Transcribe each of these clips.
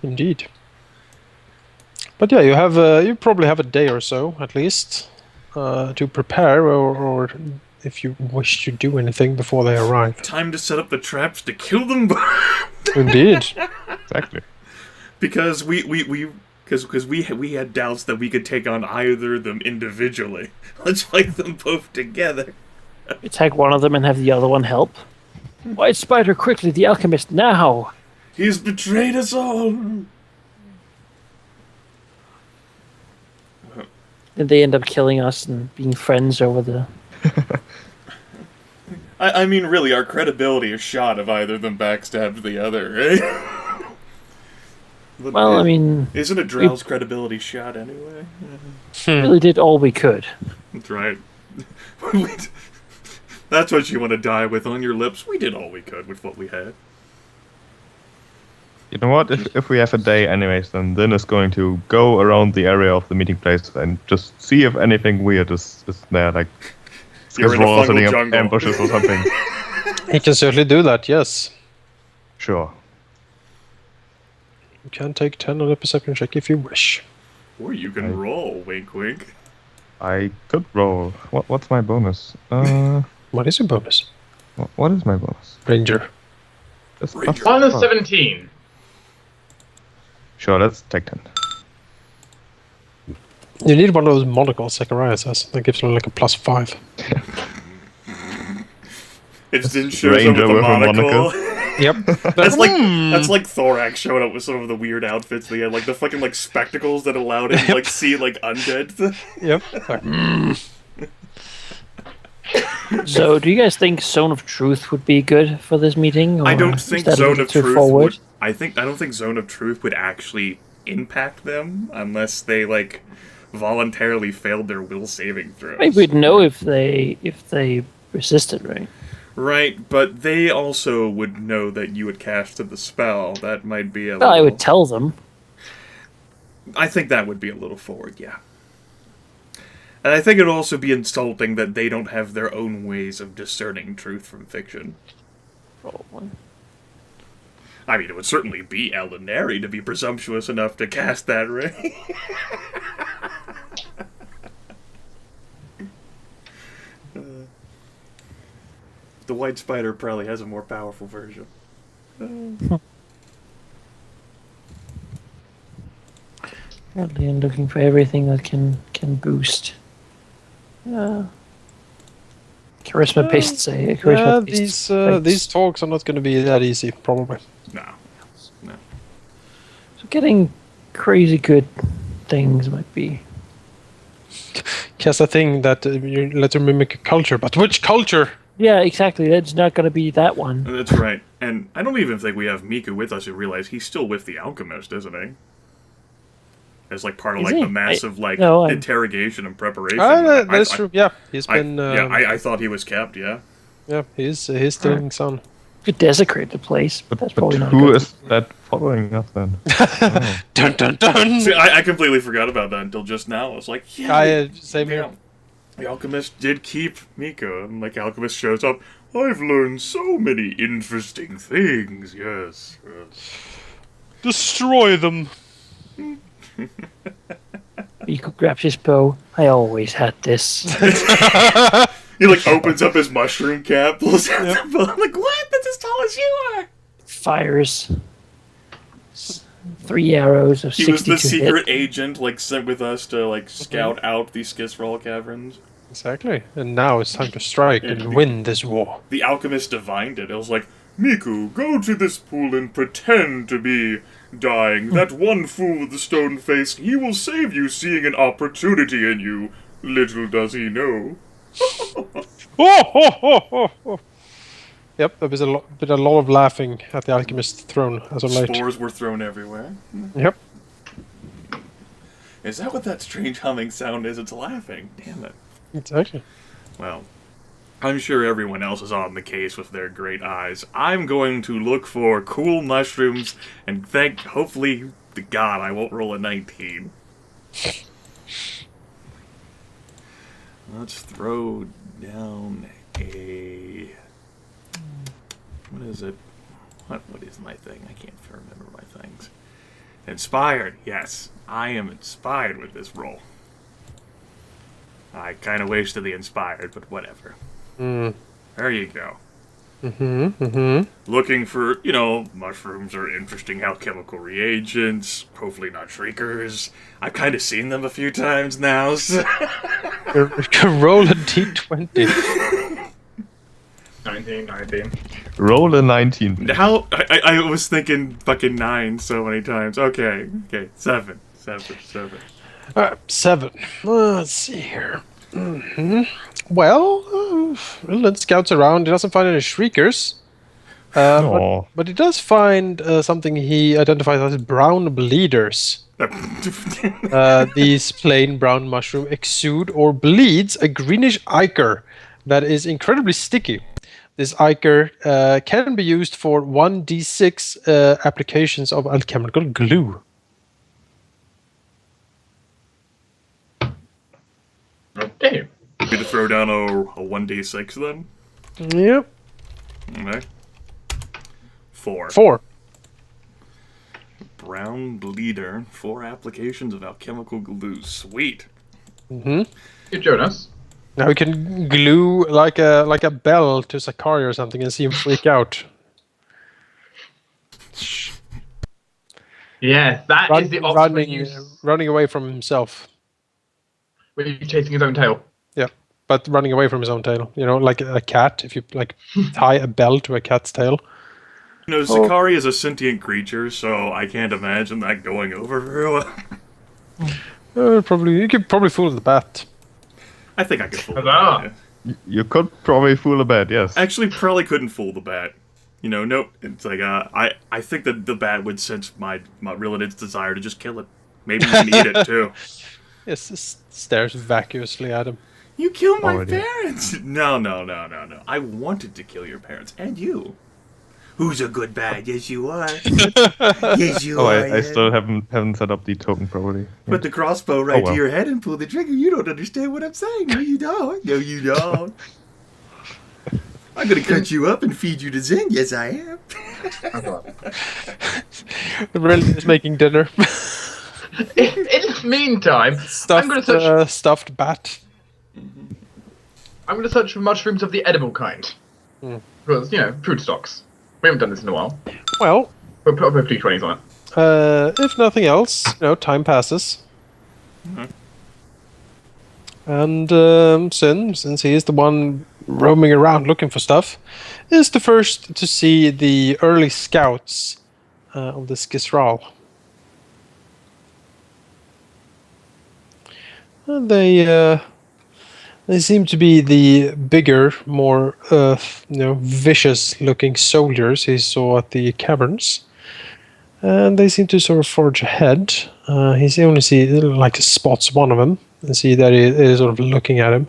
Indeed. But yeah, you probably have a day or so at least to prepare, or if you wish to do anything before they arrive. Time to set up the traps to kill them. Indeed. Exactly. Because we had doubts that we could take on either of them individually. Let's fight them both together. Attack one of them and have the other one help. White Spider, quickly, the alchemist, now! He's betrayed us all. And they end up killing us and being friends over the... I mean, really, our credibility is shot if either of them backstabbed the other, right? Well, I mean... Isn't a Drow's credibility shot anyway? We really did all we could. That's right. That's what you want to die with on your lips. We did all we could with what we had. You know what? If we have a day anyways, then Zyn is going to go around the area of the meeting place and just see if anything weird is there, like You're in a roll setting fungal up jungle. ambushes or something. He can certainly do that, yes. Sure. You can take 10 on a perception check if you wish. Or you can roll, wink wink. I could roll. What's my bonus? What is your bonus? What is my bonus? Ranger. Ranger. Minus 17. Sure, let's take 10. You need one of those monocles Zachariah says. That gives you like a +5. It didn't show up with Ranger the with a monocle. Yep. That's like Thorax showing up with some of the weird outfits they had, like the fucking like spectacles that allowed him to like see like undead. Yep. So, do you guys think Zone of Truth would be good for this meeting? Or I don't is think that a Zone little of too Truth forward? would. I don't think Zone of Truth would actually impact them unless they like voluntarily failed their will saving throws. Maybe we'd know if they resisted, right? Right, but they also would know that you had casted the spell. That might be a Well, little... I would tell them. I think that would be a little forward, yeah. And I think it would also be insulting that they don't have their own ways of discerning truth from fiction. Probably. I mean, it would certainly be Alauneari to be presumptuous enough to cast that ray. The White Spider probably has a more powerful version. Currently, I'm looking for everything that can boost. Charisma based say. Charisma based these talks are not going to be that easy, probably. No. So getting crazy good things might be. Cast a thing that you let them mimic a culture, but which culture? Yeah, exactly. That's not going to be that one. That's right. And I don't even think we have Miku with us and realize he's still with the alchemist, isn't he? As like part of Is like he? the massive interrogation and preparation. That's true. Yeah, he's been. I thought he was kept. Yeah. Yeah, he's still son. Could desecrate the place, but that's probably not who good. is that following us then? Dun dun dun. See, I completely forgot about that until just now. I was like, yeah. Same here. The alchemist did keep Miko, and like alchemist shows up. I've learned so many interesting things. Yes. Destroy them. Miko grabs his bow. I always had this. He like opens up his mushroom cap, pulls out the bow. I'm like, what? That's as tall as you are. Fires 3 arrows of 62 He was the secret hit. agent, like sent with us to like scout out these Skisral caverns. Exactly. And now it's time to strike and win this war. The alchemist divined it. It was like, Miku, go to this pool and pretend to be dying. That one fool with the stone face, he will save you, seeing an opportunity in you. Little does he know. Yep, there was a lot of laughing at the alchemist's throne as of late. Spores were thrown everywhere. Yep. Is that what that strange humming sound is? It's laughing. Damn it. Exactly. Well, I'm sure everyone else is on the case with their great eyes. I'm going to look for cool mushrooms and hopefully to God I won't roll a 19. Let's throw down a... What is it? What is my thing? I can't remember my things. Inspired, yes. I am inspired with this roll. I kind of wasted the inspired, but whatever. Hmm. There you go. Mm-hmm. Looking for, mushrooms are interesting alchemical reagents, hopefully not shriekers. I've kind of seen them a few times now, so... Roll a d20. 19. Roll a 19. How? I was thinking fucking 9 so many times. Okay, 7. Alright, 7. Let's see here. Well, Rilinid scouts around. He doesn't find any shriekers. Aw. But he does find something he identifies as brown bleeders. These plain brown mushroom exude or bleeds a greenish ichor that is incredibly sticky. This ichor can be used for 1d6 applications of alchemical glue. Okay. Need to throw down a 1d6 then? Yep. Okay. 4. 4. Brown bleeder. 4 applications of alchemical glue. Sweet. Mm-hmm. Hey, Jonas. Now we can glue like a bell to Sakari or something and see him freak out. Yeah, that is the option where you running away from himself. where you're chasing his own tail. Yeah, but running away from his own tail. Like a cat. If you tie a bell to a cat's tail. Sakari is a sentient creature, so I can't imagine that going over very well. You could probably fool the bat. I think I could fool the Huzzah. bat. You could probably fool a bat, yes. Actually, probably couldn't fool the bat. Nope. It's like, I think that the bat would sense my Rilinid's desire to just kill it. Maybe even eat it, too. Yes, just stares vacuously at him. You killed my Already. parents! No. I wanted to kill your parents, and you. Who's a good bat? Yes, you are. Yes, you Oh, are. I still haven't set up the token properly. Put the crossbow right well. to your head and pull the trigger. You don't understand what I'm saying. No, you don't. No, you don't. I'm gonna cut you up and feed you to Zyn. Yes, I am. Rilinid is making dinner. In the meantime, I'm going to search. Stuffed bat. I'm going to search for mushrooms of the edible kind. Because food stocks. We haven't done this in a while. Well, We'll put D20s on it. if nothing else, time passes. And Zyn, since he is the one roaming around looking for stuff, is the first to see the early scouts of this Gisral. And they seem to be the bigger, more vicious-looking soldiers he saw at the caverns, and they seem to sort of forge ahead. He only spots one of them and see that he is sort of looking at him.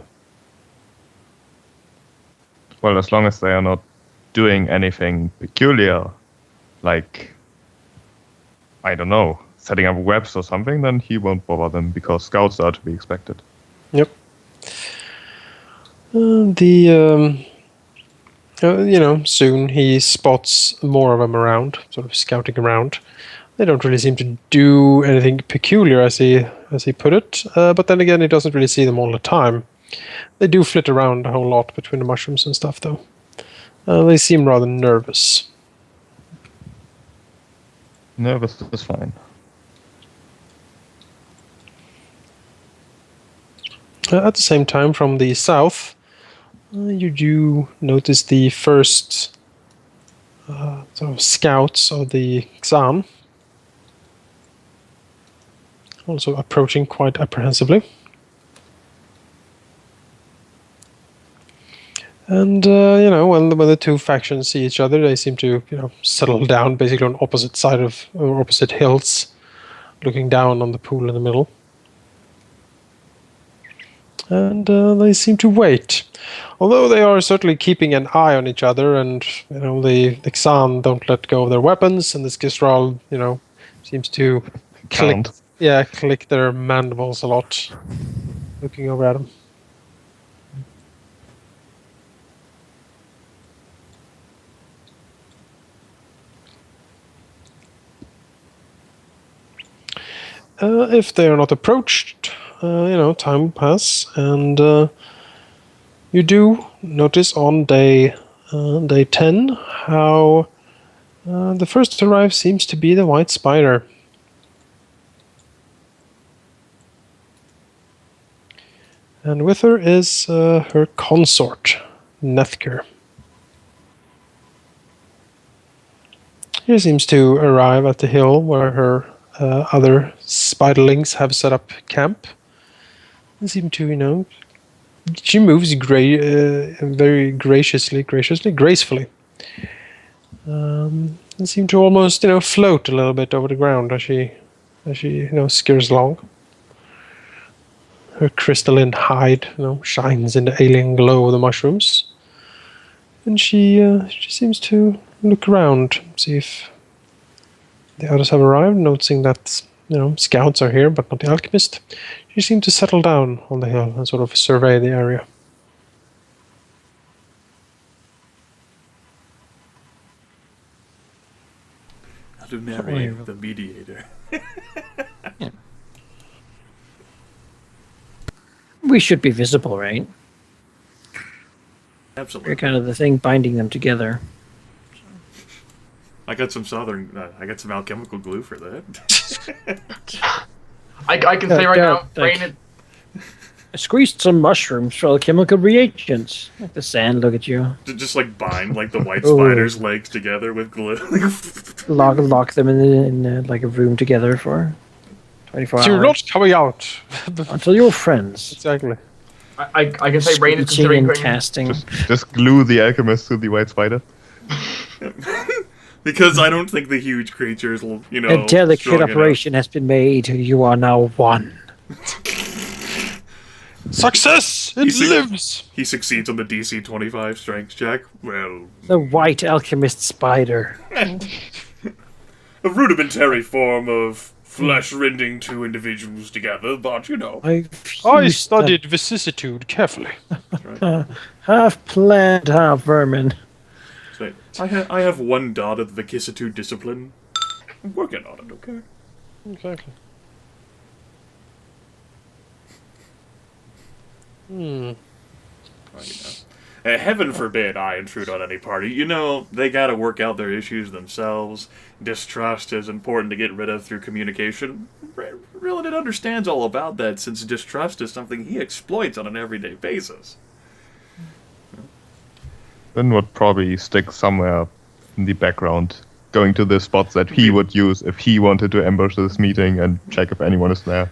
Well, as long as they are not doing anything peculiar, like, I don't know, setting up webs or something, then he won't bother them because scouts are to be expected. Yep. Soon he spots more of them around, sort of scouting around. They don't really seem to do anything peculiar, as he put it. But then again, he doesn't really see them all the time. They do flit around a whole lot between the mushrooms and stuff, though. They seem rather nervous. Nervous is fine. At the same time, from the south, you do notice the first sort of scouts of the Xan, also approaching quite apprehensively. And when the two factions see each other, they seem to settle down basically on opposite side of or opposite hills, looking down on the pool in the middle. And they seem to wait, although they are certainly keeping an eye on each other. And the Xan don't let go of their weapons, and this Gisral seems to Can't. click their mandibles a lot, looking over at them. if they are not approached, time will pass, and you do notice on day 10 how the first to arrive seems to be the white spider. And with her is her consort, Nethker. She seems to arrive at the hill where her other spiderlings have set up camp. And seem to, she moves very gracefully. And seem to almost, float a little bit over the ground as she skirs along. Her crystalline hide, shines in the alien glow of the mushrooms. And she seems to look around, see if the others have arrived, noticing that, scouts are here, but not the alchemist. She seemed to settle down on the hill and sort of survey the area. Alauneari, the mediator. Yeah. We should be visible, right? Absolutely. We're kind of the thing binding them together. I got some alchemical glue for that. I can say right now, Rain. I squeezed some mushrooms for alchemical reagents. Like the sand, look at you. To just bind the white spider's legs together with glue. Lock them in like a room together for 24 hours. You're not coming out. Until you're friends. Exactly. I can say Rain is considering and putting... casting. Just glue the alchemist to the white spider. Because I don't think the huge creatures will, A delicate strong operation has been made. You are now one. Success! It lives! He succeeds on the DC 25 strength check. Well... The white alchemist spider. A rudimentary form of flesh-rending two individuals together, but, I studied vicissitude carefully. Half plant, half vermin. So, I have one dot of the vicissitude discipline. I'm working on it, okay? Exactly. Heaven forbid I intrude on any party. They gotta work out their issues themselves. Distrust is important to get rid of through communication. Rilinid understands all about that, since distrust is something he exploits on an everyday basis. Then would probably stick somewhere in the background, going to the spots that he would use if he wanted to ambush this meeting and check if anyone is there.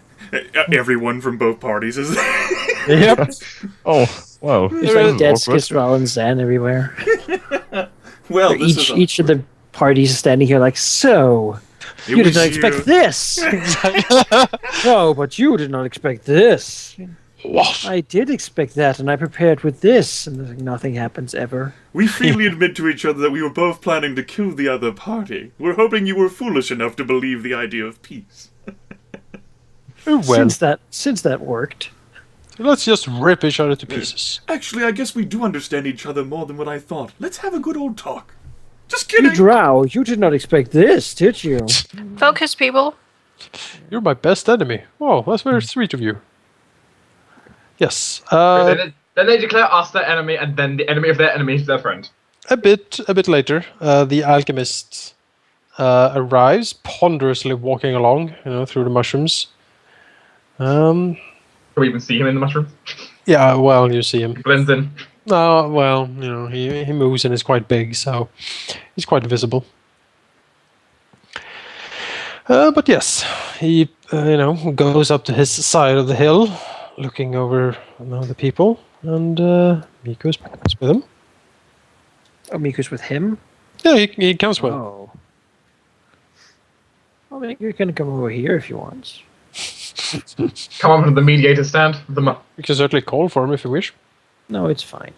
Everyone from both parties is there. Yep. Oh, well. There's like dead Skizral and Zan everywhere. Well, each of the parties is standing here like, so, you did not expect this. No, but you did not expect this. What? I did expect that, and I prepared with this, and nothing happens ever. We freely admit to each other that we were both planning to kill the other party. We're hoping you were foolish enough to believe the idea of peace. Oh, well. Since that worked. Let's just rip each other to pieces. Actually, I guess we do understand each other more than what I thought. Let's have a good old talk. Just kidding. You drow, you did not expect this, did you? Focus, people. You're my best enemy. Oh, that's very sweet of you. Yes. Then they declare us their enemy, and then the enemy of their enemy is their friend. A bit later, the alchemist arrives, ponderously walking along, through the mushrooms. Can we even see him in the mushrooms? Yeah, well, you see him. He blends in. No, well, he moves and is quite big, so he's quite visible. But yes, he goes up to his side of the hill, looking over the people, and Miko's with him. Oh, Miko's with him? Yeah, he comes with him. Oh. Well, you can come over here if you want. Come on to the mediator stand. You can certainly call for him if you wish. No, it's fine.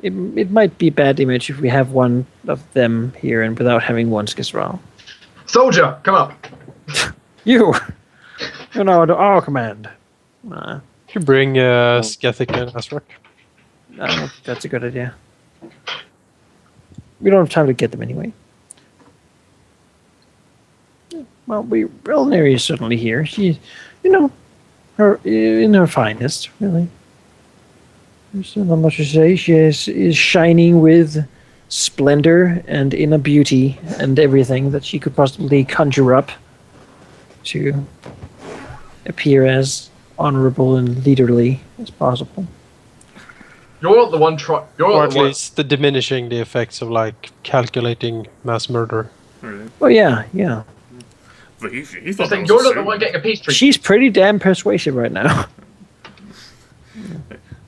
It might be bad image if we have one of them here and without having one Skizral. Soldier, come up. You're under our command. Nah. You bring Skethic and Asrak. I don't think that's a good idea. We don't have time to get them anyway. Well, Alauneari is certainly here. She, her in her finest, really. There's not much to say. She is shining with splendor and inner beauty and everything that she could possibly conjure up to appear as honorable and leaderly as possible. You're the one Or at least the diminishing the effects of like calculating mass murder. Right. Oh yeah. But he thought saying that you're was not a the one getting a peace treaty. She's pretty damn persuasive right now.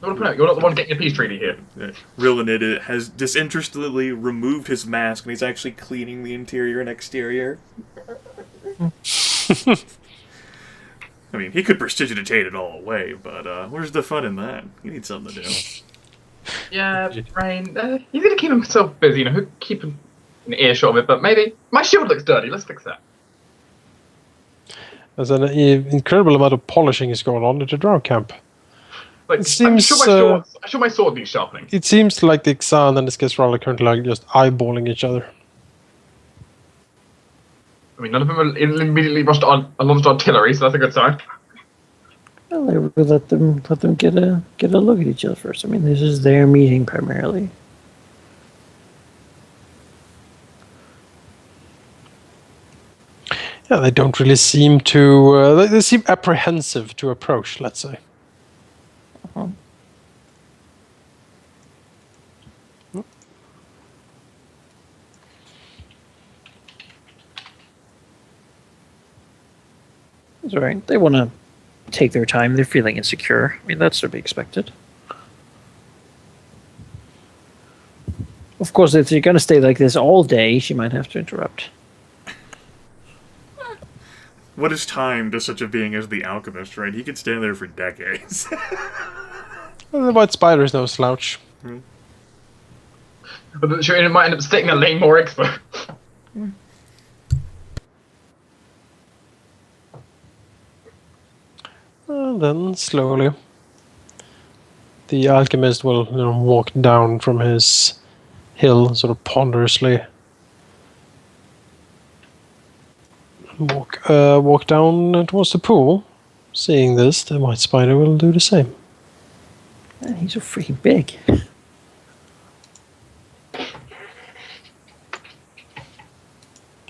You're not the one getting a peace treaty here. Rilinid has disinterestedly removed his mask, and he's actually cleaning the interior and exterior. I mean, he could prestidigitate it all away, but where's the fun in that? He needs something to do. Yeah, Rain. He's gonna keep himself busy, he'll keep him in earshot of it, but maybe... My shield looks dirty, let's fix that. There's an incredible amount of polishing is going on at the drow camp. Like, It seems, I'm sure my sword needs sharpening. It seems like the Xan and the Skizral are currently like just eyeballing each other. I mean, none of them are immediately launched artillery, so that's a good sign. Well, they would let them get a look at each other first. I mean, this is their meeting primarily. Yeah, they don't really seem to. They seem apprehensive to approach. Let's say. Uh-huh. That's all right. They want to take their time. They're feeling insecure. I mean, that's to be expected. Of course, if you're going to stay like this all day, she might have to interrupt. What is time to such a being as the alchemist, right? He could stand there for decades. Well, the white spider is no slouch. But sure, it might end up sticking a lane more expert. And then slowly, the alchemist will walk down from his hill, sort of ponderously. Walk down towards the pool. Seeing this, the white spider will do the same. Man, he's so freaking big.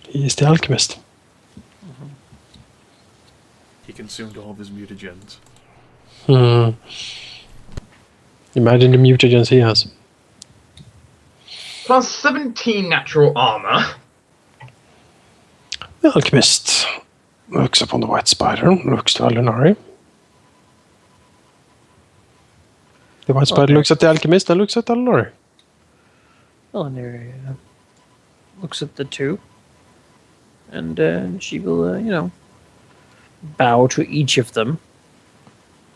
He is the alchemist. He consumed all of his mutagens. Imagine the mutagens he has. Plus 17 natural armor. The alchemist looks upon the white spider, looks to Alauneari. The white spider looks at the alchemist and looks at Alauneari. Alauneari looks at the two, and she will, bow to each of them,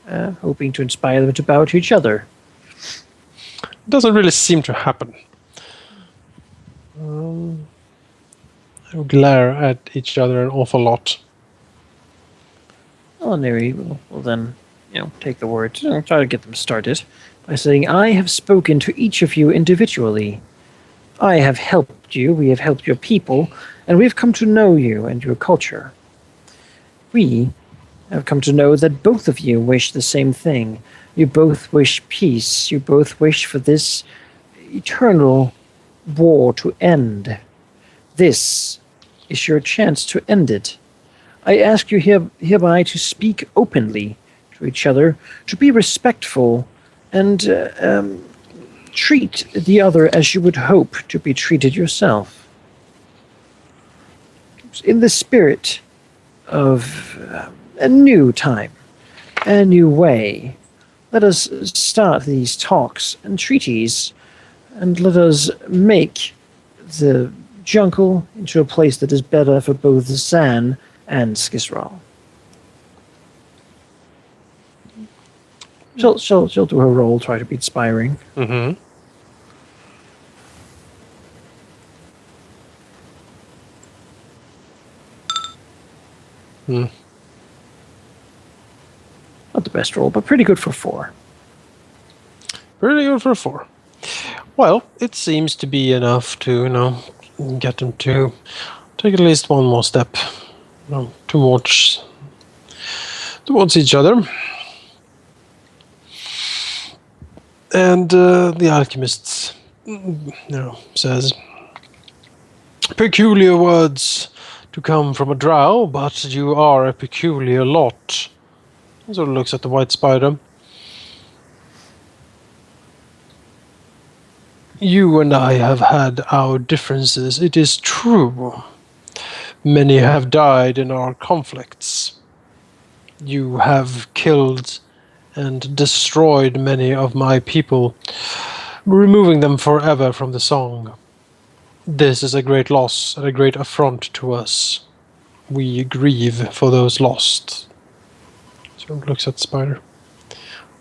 hoping to inspire them to bow to each other. It doesn't really seem to happen. They glare at each other an awful lot. Alauneari will then, take the word, try to get them started by saying, I have spoken to each of you individually. I have helped you, we have helped your people, and we've come to know you and your culture. We have come to know that both of you wish the same thing. You both wish peace. You both wish for this eternal war to end. This is your chance to end it. I ask you hereby to speak openly to each other, to be respectful, and treat the other as you would hope to be treated yourself. In the spirit of a new time, a new way, let us start these talks and treaties, and let us make the jungle into a place that is better for both Zan and Skizral. She'll do her role, try to be inspiring. Mm-hmm. Not the best roll, but pretty good for 4. Pretty good for a 4. Well, it seems to be enough to, get them to take at least one more step towards each other. And the alchemist, says, "Peculiar words to come from a drow, but you are a peculiar lot." He sort of looks at the white spider. "You and I have had our differences, it is true. Many have died in our conflicts. You have killed and destroyed many of my people, removing them forever from the song. This is a great loss and a great affront to us. We grieve for those lost." So he looks at the spider.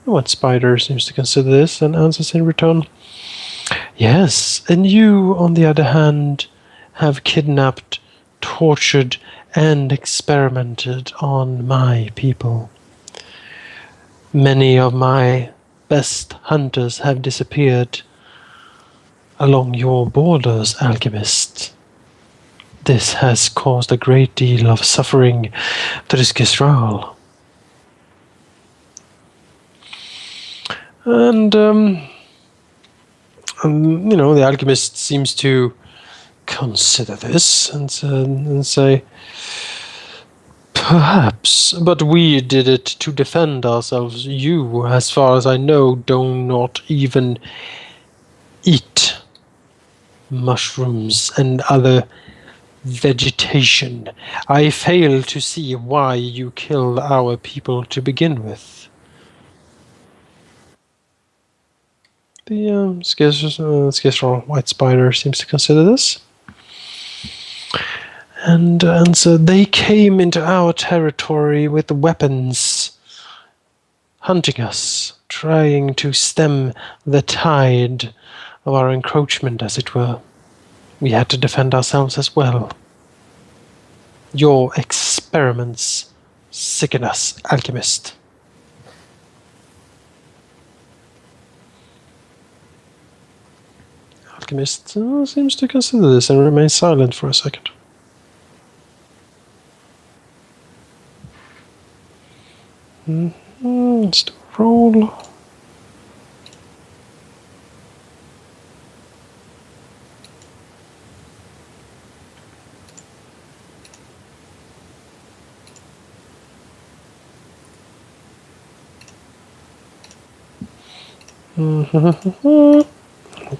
The white spider seems to consider this and answers in return, "Yes, and you, on the other hand, have kidnapped, tortured, and experimented on my people. Many of my best hunters have disappeared along your borders, alchemist. This has caused a great deal of suffering to the Skisral." And, the alchemist seems to consider this and say, "Perhaps, but we did it to defend ourselves. You, as far as I know, do not even eat mushrooms and other vegetation. I fail to see why you killed our people to begin with." The Skisral white spider seems to consider this. And so they came into our territory with weapons, hunting us, trying to stem the tide of our encroachment, as it were. We had to defend ourselves as well. Your experiments sicken us, alchemist. Alchemist seems to consider this and remains silent for a second. Let's do a roll.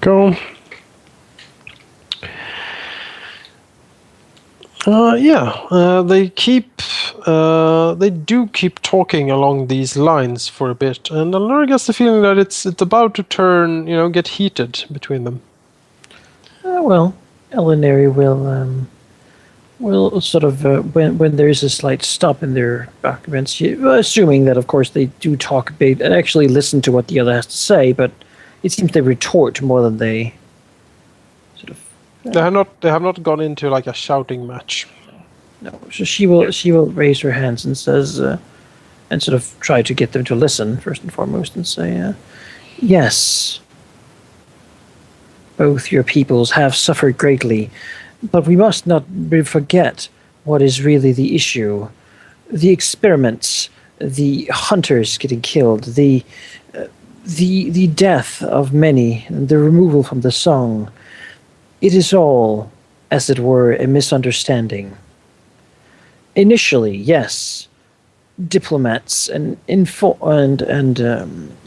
Go. They do keep talking along these lines for a bit, and Alauneari gets the feeling that it's about to turn, get heated between them. Alauneari will sort of when there is a slight stop in their arguments, assuming that of course they do talk a bit and actually listen to what the other has to say, but it seems they retort more than they sort of. They have not gone into like a shouting match. No, so she will raise her hands and says, and sort of try to get them to listen first and foremost, and say, "Yes, both your peoples have suffered greatly, but we must not forget what is really the issue: the experiments, the hunters getting killed, the death of many, the removal from the song. It is all, as it were, a misunderstanding. Initially, yes, diplomats and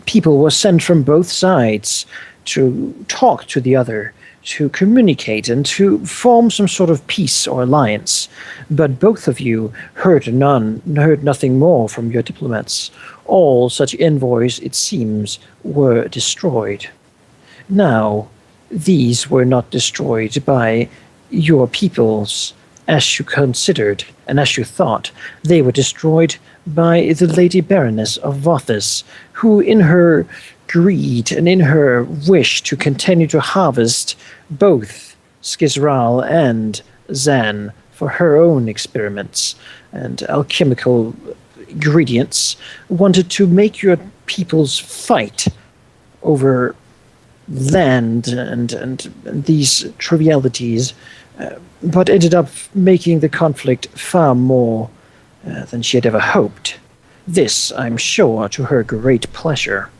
people were sent from both sides to talk to the other, to communicate and to form some sort of peace or alliance. But both of you heard nothing more from your diplomats. All such envoys, it seems, were destroyed. Now, these were not destroyed by your peoples, as you considered and as you thought. They were destroyed by the Lady Baroness of Vothis, who in her greed and in her wish to continue to harvest both Skisral and Zan for her own experiments and alchemical ingredients, wanted to make your peoples fight over land and these trivialities but ended up making the conflict far more than she had ever hoped. This, I'm sure, to her great pleasure.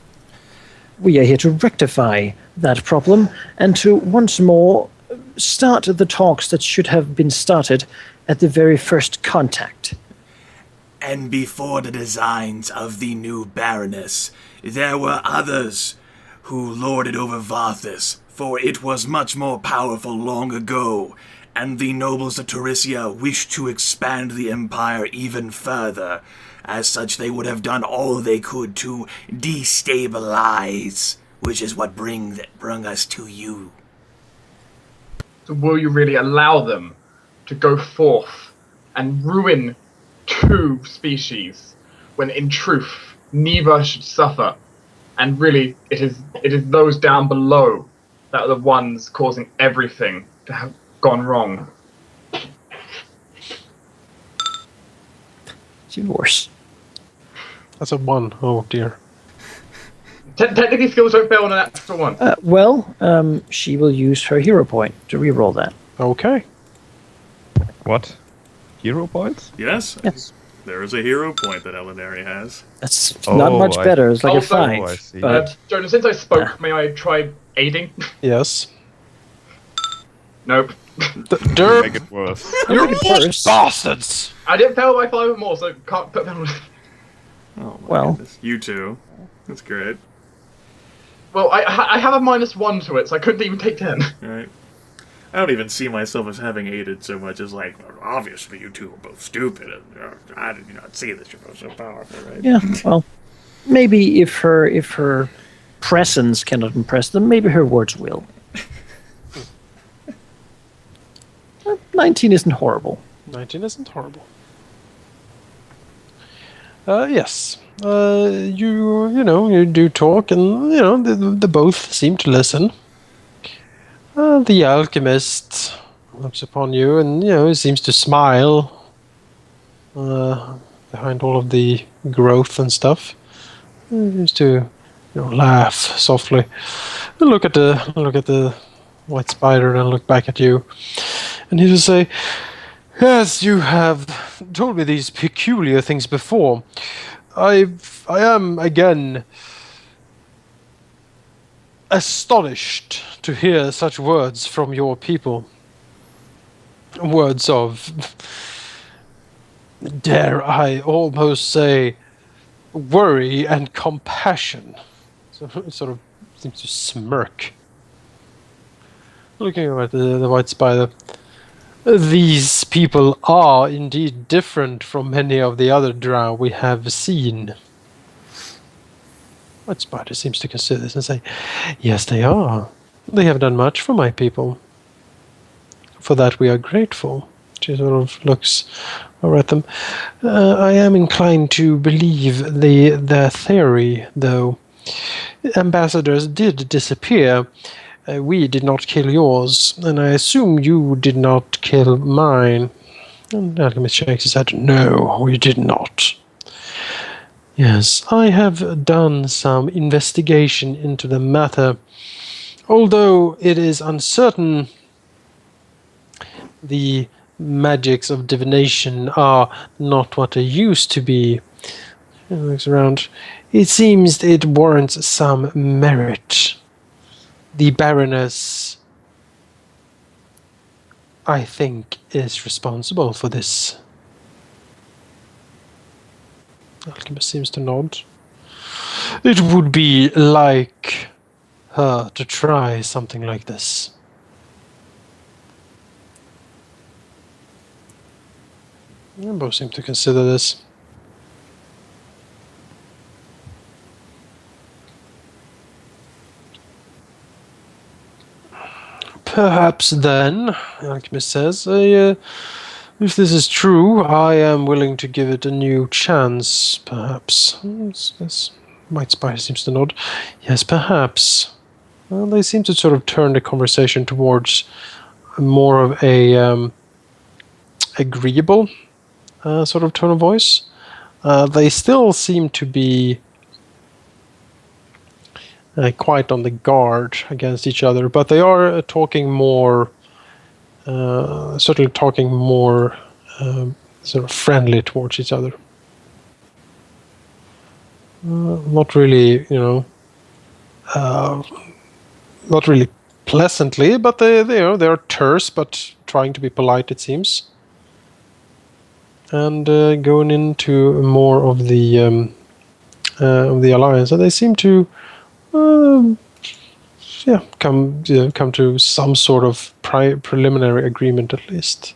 We are here to rectify that problem and to once more start the talks that should have been started at the very first contact. And before the designs of the new Baroness, there were others who lorded over Varthus, for it was much more powerful long ago, and the nobles of Tarissia wished to expand the empire even further. As such, they would have done all they could to destabilize, which is what brung us to you. So will you really allow them to go forth and ruin 2 species when in truth neither should suffer? And really, it is those down below that are the ones causing everything to have gone wrong. It's even worse. That's a 1. Oh dear. Technically, skills don't fail on an natural 1. She will use her hero point to reroll that. Okay. What? Hero points? Yes. Yes. There is a hero point that Alauneari has. That's not much better. It's like Also- a I 5. see. But Jonas, since I spoke, may I try aiding? Yes. Nope. Derp. Make it worse. You're Make it worse. bastards! I didn't fail by 5 or more, so can't put penalty. Oh my Well. goodness. You two. That's great. Well, I have a -1 to it, so I couldn't even take 10. Right. I don't even see myself as having aided so much as like, obviously you two are both stupid. And, I did not see that you're both so powerful, right? yeah, well, maybe if her presence cannot impress them, maybe her words will. 19 isn't horrible. 19 isn't horrible. Yes. You do talk, and they both seem to listen. The alchemist looks upon you, and he seems to smile behind all of the growth and stuff. He seems to laugh softly. And look at the white spider, and look back at you, and he will say, "Yes, you have told me these peculiar things before. I am again astonished to hear such words from your people. Words of, dare I almost say, worry and compassion." So it sort of seems to smirk. Looking at the white spider. These people are indeed different from many of the other drow we have seen. White spider seems to consider this and say, "Yes, they are. They have done much for my people. For that we are grateful." She sort of looks over at them. I am inclined to believe their theory, though. Ambassadors did disappear. We did not kill yours, and I assume you did not kill mine. And Alchemist shakes his head. "No, we did not. Yes, I have done some investigation into the matter. Although it is uncertain, the magics of divination are not what they used to be." He looks around. "It seems it warrants some merit. The Baroness, I think, is responsible for this." Alchemist seems to nod. "It would be like her to try something like this." They both seem to consider this. "Perhaps then," Alchemist says, "if this is true, I am willing to give it a new chance, perhaps." This white spider seems to nod. "Yes, perhaps." Well, they seem to sort of turn the conversation towards more of a agreeable sort of tone of voice. They still seem to be quite on the guard against each other, but they are talking more certainly talking more sort of friendly towards each other. Not really, not really pleasantly, but they are terse, but trying to be polite, it seems. And going into more of the alliance, and they seem to come to some sort of preliminary agreement at least.